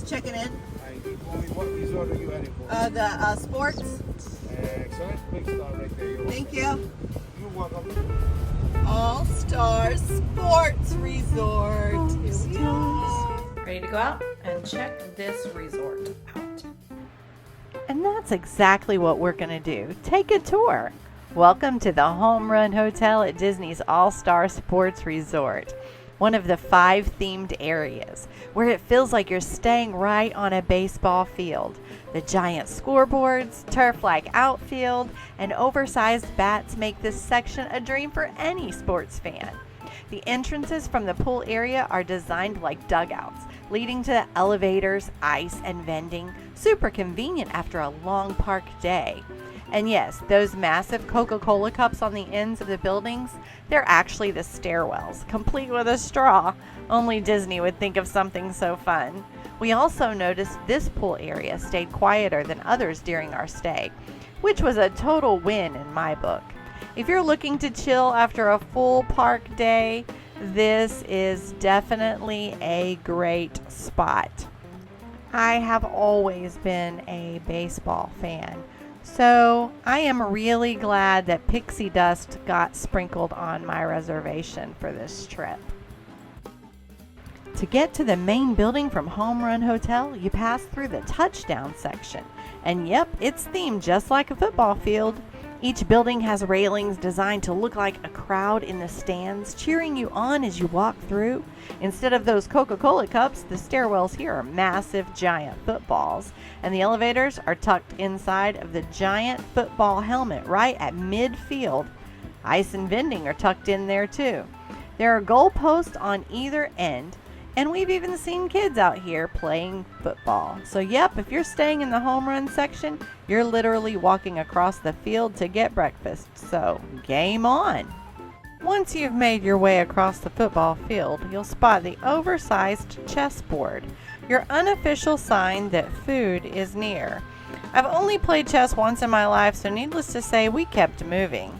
checking in. What resort are you heading for? The sports. Excellent. Big star right there. Thank you. You're welcome. All-Star Sports Resort. Here we are. Ready to go out and check this resort out. And that's exactly what we're going to do. Take a tour. Welcome to the Home Run Hotel at Disney's All-Star Sports Resort, one of the 5 themed areas where it feels like you're staying right on a baseball field. The giant scoreboards, turf-like outfield, and oversized bats make this section a dream for any sports fan. The entrances from the pool area are designed like dugouts, leading to elevators, ice, and vending. Super convenient after a long park day. And yes, those massive Coca-Cola cups on the ends of the buildings, they're actually the stairwells, complete with a straw. Only Disney would think of something so fun. We also noticed this pool area stayed quieter than others during our stay, which was a total win in my book. If you're looking to chill after a full park day, this is definitely a great spot. I have always been a baseball fan, so I am really glad that pixie dust got sprinkled on my reservation for this trip. To get to the main building from Home Run Hotel, you pass through the touchdown section. And yep, it's themed just like a football field. Each building has railings designed to look like a crowd in the stands cheering you on as you walk through. Instead of those Coca-Cola cups, the stairwells here are massive giant footballs, and the elevators are tucked inside of the giant football helmet right at midfield. Ice and vending are tucked in there too. There are goalposts on either end, and we've even seen kids out here playing football. So yep, if you're staying in the home run section, you're literally walking across the field to get breakfast. So game on! Once you've made your way across the football field, you'll spot the oversized chessboard, your unofficial sign that food is near. I've only played chess once in my life, so needless to say, we kept moving.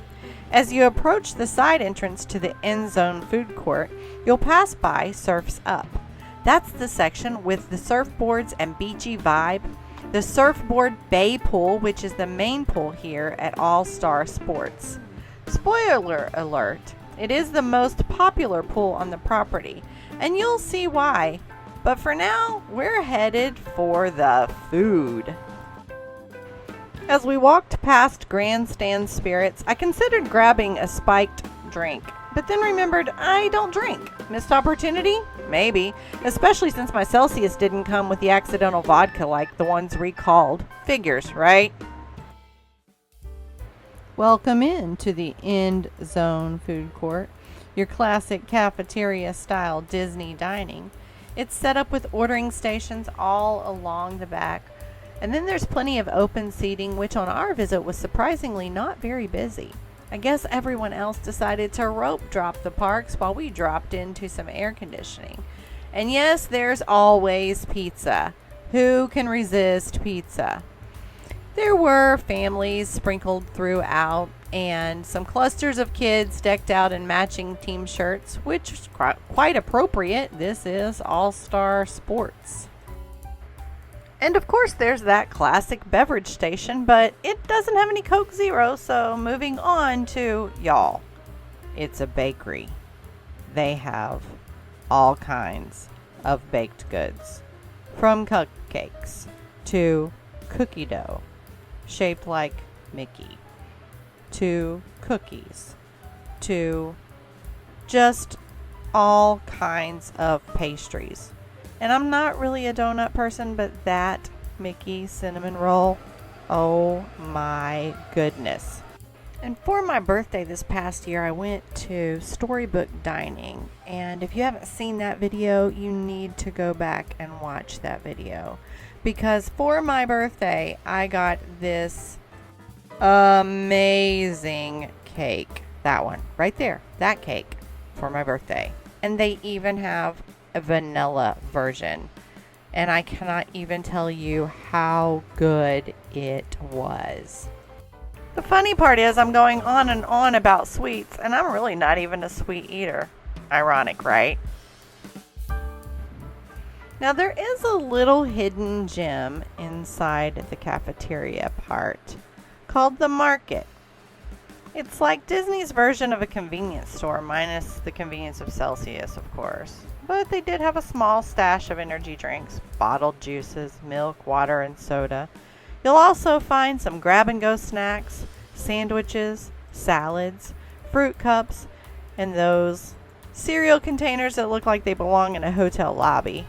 As you approach the side entrance to the end zone food court, you'll pass by Surf's Up. That's the section with the surfboards and beachy vibe. The surfboard bay pool, which is the main pool here at All-Star Sports. Spoiler alert, it is the most popular pool on the property, and you'll see why. But for now, we're headed for the food. As we walked past Grandstand Spirits, I considered grabbing a spiked drink, but then remembered I don't drink. Missed opportunity? Maybe, especially since my Celsius didn't come with the accidental vodka like the ones recalled. Figures, right? Welcome in to the End Zone Food Court, your classic cafeteria-style Disney dining. It's set up with ordering stations all along the back. And then there's plenty of open seating, which on our visit was surprisingly not very busy. I guess everyone else decided to rope drop the parks while we dropped into some air conditioning. And yes, there's always pizza. Who can resist pizza? There were families sprinkled throughout and some clusters of kids decked out in matching team shirts, which is quite appropriate. This is All-Star Sports. And of course there's that classic beverage station, but it doesn't have any Coke Zero, so moving on to y'all. It's a bakery. They have all kinds of baked goods, from cupcakes to cookie dough shaped like Mickey, to cookies, to just all kinds of pastries. And I'm not really a donut person, but that Mickey cinnamon roll, oh my goodness. And for my birthday this past year, I went to Storybook Dining. And if you haven't seen that video, you need to go back and watch that video. Because for my birthday, I got this amazing cake. That one, right there, that cake for my birthday. And they even have a vanilla version, and I cannot even tell you how good it was. The funny part is I'm going on and on about sweets, and I'm really not even a sweet eater. Ironic, right? Now there is a little hidden gem inside the cafeteria part called the market. It's like Disney's version of a convenience store, minus the convenience of Celsius, of course. But they did have a small stash of energy drinks, bottled juices, milk, water, and soda. You'll also find some grab-and-go snacks, sandwiches, salads, fruit cups, and those cereal containers that look like they belong in a hotel lobby.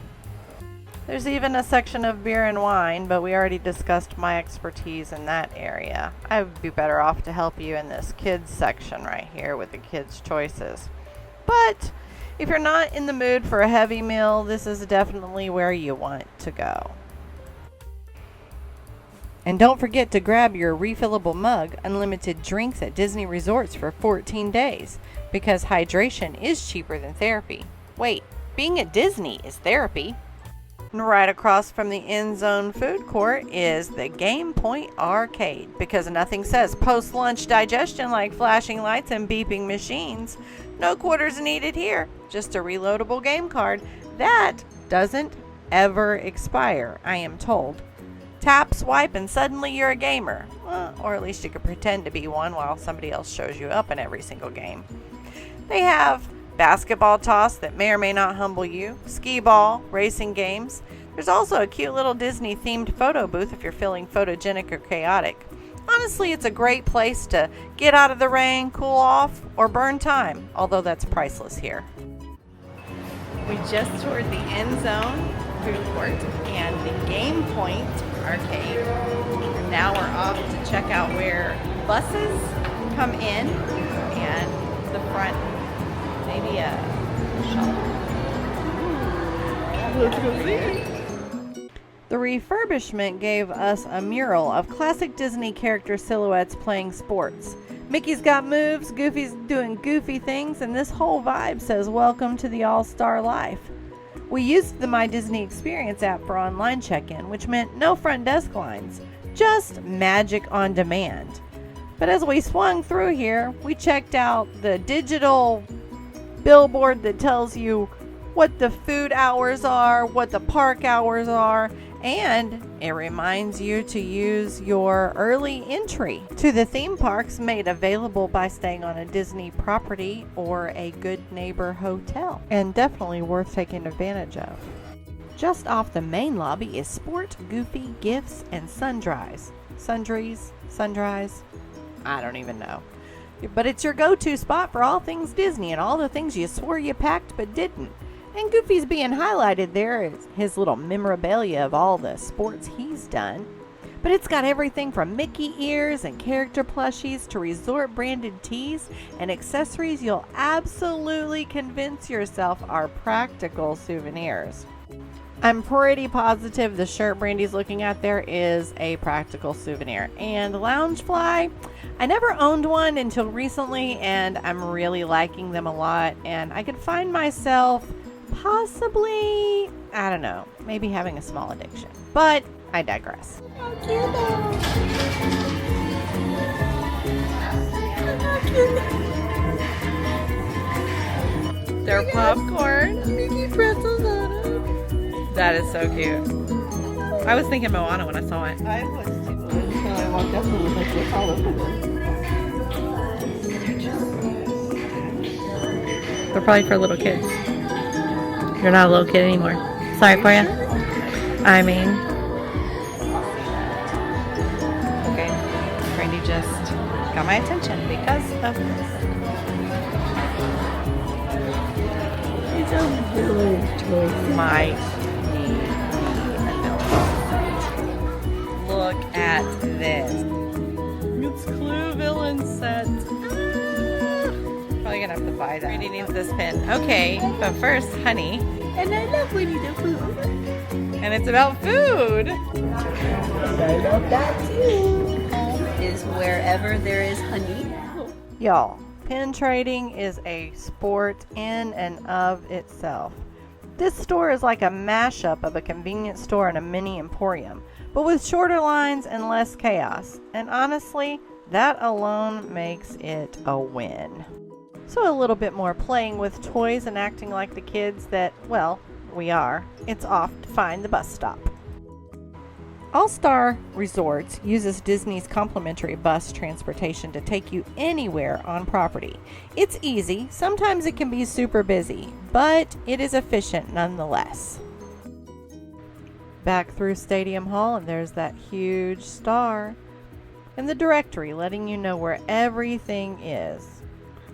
There's even a section of beer and wine, but we already discussed my expertise in that area. I would be better off to help you in this kids section right here with the kids' choices. But if you're not in the mood for a heavy meal, this is definitely where you want to go. And don't forget to grab your refillable mug, unlimited drinks at Disney resorts for 14 days, because hydration is cheaper than therapy. Wait, being at Disney is therapy. And right across from the end zone food court is the Game Point Arcade, because nothing says post-lunch digestion like flashing lights and beeping machines. No quarters needed here, just a reloadable game card that doesn't ever expire, I am told. Tap, swipe, and suddenly you're a gamer. Well, or at least you could pretend to be one while somebody else shows you up in every single game. They have basketball toss that may or may not humble you, skee ball, racing games. There's also a cute little Disney themed photo booth if you're feeling photogenic or chaotic. Honestly, it's a great place to get out of the rain, cool off, or burn time, although that's priceless here. We just toured the end zone food court and the Game Point Arcade. And now we're off to check out where buses come in and the front. Maybe a shuttle. Let's go see. The refurbishment gave us a mural of classic Disney character silhouettes playing sports. Mickey's got moves, Goofy's doing goofy things, and this whole vibe says welcome to the All-Star life. We used the My Disney Experience app for online check-in, which meant no front desk lines, just magic on demand. But as we swung through here, we checked out the digital billboard that tells you what the food hours are, what the park hours are, and it reminds you to use your early entry to the theme parks made available by staying on a Disney property or a Good Neighbor hotel, and definitely worth taking advantage of. Just off the main lobby is Sport, Goofy, Gifts, and Sundries. Sundries? I don't even know. But it's your go-to spot for all things Disney and all the things you swore you packed but didn't. And Goofy's being highlighted there as his little memorabilia of all the sports he's done. But it's got everything from Mickey ears and character plushies to resort branded tees and accessories you'll absolutely convince yourself are practical souvenirs. I'm pretty positive the shirt Brandy's looking at there is a practical souvenir. And Loungefly, I never owned one until recently, and I'm really liking them a lot. And I could find myself possibly, I don't know, maybe having a small addiction. But I digress. They're popcorn. Mickey pretzels on them. That is so cute. I was thinking Moana when I saw it. I was too. Until I walked up and was like, what's all over them? They're probably for little kids. You're not a little kid anymore. Sorry for you. I mean. Okay. Brandy just got my attention because of this. It's a village choice. Might need a villain. Look at this. It's Clue villain set. Probably gonna have to buy that. Brandy needs this pin. Okay, but first, honey. And I love Winnie the Pooh. And it's about food. I love that too. Home is wherever there is honey. Y'all, pin trading is a sport in and of itself. This store is like a mashup of a convenience store and a mini emporium, but with shorter lines and less chaos. And honestly, that alone makes it a win. So a little bit more playing with toys and acting like the kids that, well, we are. It's off to find the bus stop. All-Star Resorts uses Disney's complimentary bus transportation to take you anywhere on property. It's easy, sometimes it can be super busy, but it is efficient nonetheless. Back through Stadium Hall, and there's that huge star. And the directory letting you know where everything is.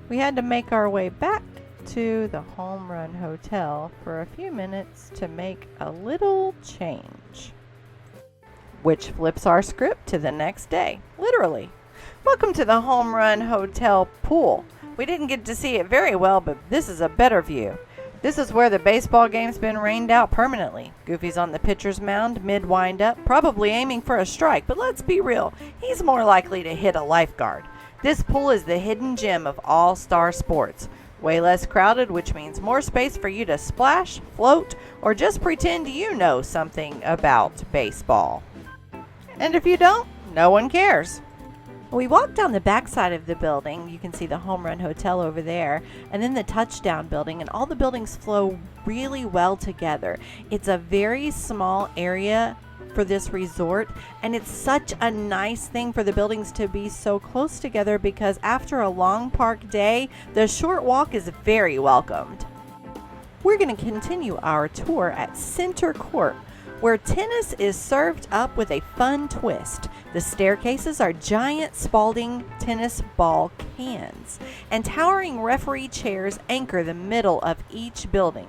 We had to make our way back to the Home Run Hotel for a few minutes to make a little change. Which flips our script to the next day, literally. Welcome to the Home Run Hotel pool. We didn't get to see it very well, but this is a better view. This is where the baseball game's been rained out permanently. Goofy's on the pitcher's mound, mid-wind-up, probably aiming for a strike, but let's be real, he's more likely to hit a lifeguard. This pool is the hidden gem of all-star sports. Way less crowded, which means more space for you to splash, float, or just pretend you know something about baseball. And if you don't, no one cares. We walk down the backside of the building. You can see the Home Run Hotel over there, and then the Touchdown building, and all the buildings flow really well together. It's a very small area for this resort, and it's such a nice thing for the buildings to be so close together because after a long park day, the short walk is very welcomed. We're going to continue our tour at Center Court, where tennis is served up with a fun twist. The staircases are giant Spalding tennis ball cans, and towering referee chairs anchor the middle of each building.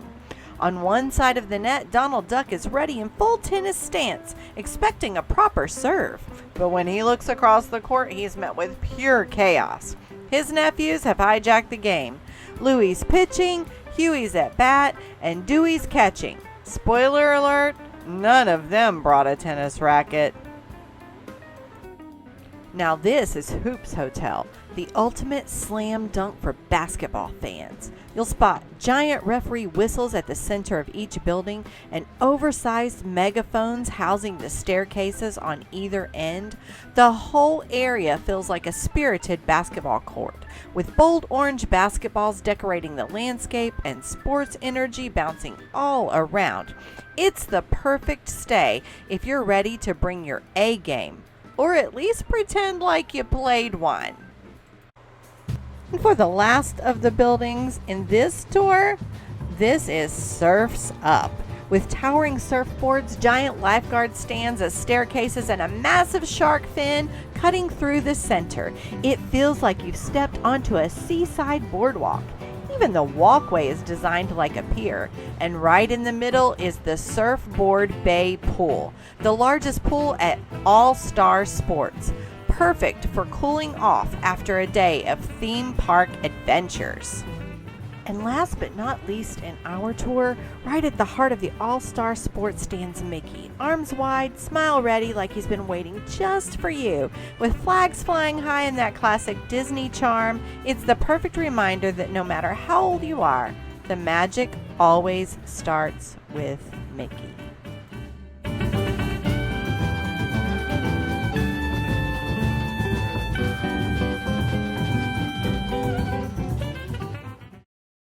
On one side of the net, Donald Duck is ready in full tennis stance, expecting a proper serve. But when he looks across the court, he's met with pure chaos. His nephews have hijacked the game. Louie's pitching, Huey's at bat, and Dewey's catching. Spoiler alert, none of them brought a tennis racket. Now this is Hoops Hotel, the ultimate slam dunk for basketball fans. You'll spot giant referee whistles at the center of each building and oversized megaphones housing the staircases on either end. The whole area feels like a spirited basketball court, with bold orange basketballs decorating the landscape and sports energy bouncing all around. It's the perfect stay if you're ready to bring your A game, or at least pretend like you played one. And for the last of the buildings in this tour, this is Surf's Up, with towering surfboards, giant lifeguard stands as staircases, and a massive shark fin cutting through the center. It feels like you've stepped onto a seaside boardwalk. Even the walkway is designed like a pier, and right in the middle is the Surfboard Bay Pool, the largest pool at All-Star Sports, perfect for cooling off after a day of theme park adventures. And last but not least in our tour, right at the heart of the All-Star Sports stands Mickey, arms wide, smile ready like he's been waiting just for you. With flags flying high in that classic Disney charm, it's the perfect reminder that no matter how old you are, the magic always starts with Mickey.